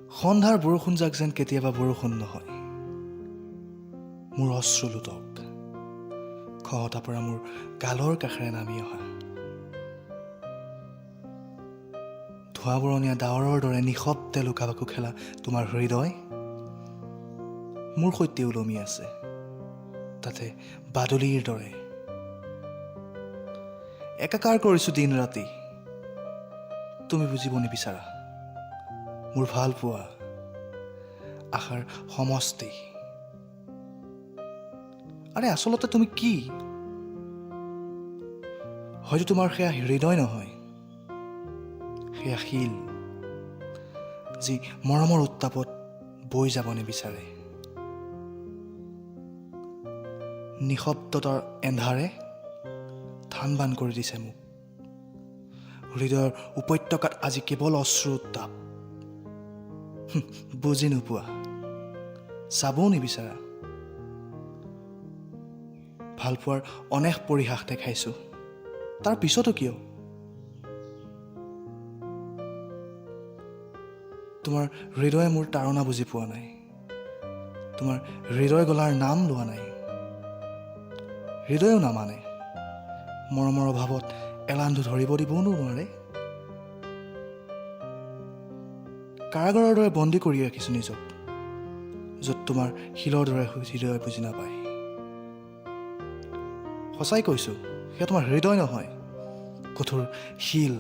সন্ধাৰ বৰষুণ যাক যেন কেতিয়াবা বৰষুণ নহয়, মোৰ অশ্ৰুলোতক খহটা পৰা মোৰ গালৰ কাষেৰে নামি অহা, ধোঁৱা বৰণীয়া ডাৱৰৰ দৰে নিশব্দে লুকাবাকু খেলা তোমাৰ হৃদয় মোৰ সৈতে ওলমি আছে, তাতে বাদুলিৰ দৰে একাকাৰ কৰিছো দিন ৰাতি। তুমি বুজিব নিবিচাৰা মোৰ ভাল পোৱা আশাৰ সমষ্টি। আৰে আচলতে তুমি কি? হয়তো তোমাৰ সেয়া হৃদয় নহয়, সেয়া শিল, যি মৰমৰ উত্তাপত বৈ যাব নিবিচাৰে। নিশব্দতাৰ এন্ধাৰে থান বান কৰি দিছে মোক। হৃদয়ৰ উপত্যকাত আজি কেৱল অশ্ৰু উত্তাপ। বুজি নোপোৱা, চাবও নিবিচাৰা। ভালপোৱাৰ অনেক পৰিহাস দেখাইছো, তাৰ পিছতো কিয়? তোমাৰ হৃদয়ে মোৰ তাৰণা বুজি পোৱা নাই, তোমাৰ হৃদয় গলাৰ নাম লোৱা নাই। হৃদয়েও নামানে, মৰমৰ অভাৱত এলান্ধু ধৰিব দিবও নোৱাৰে। কাৰাগাৰৰ দৰে বন্দী কৰি ৰাখিছো নিজক, য'ত তোমাৰ শিলৰ দৰে হৃদয় বুজি নাপায়। সঁচাই কৈছো, সেয়া তোমাৰ হৃদয় নহয়, কঠোৰ শিল।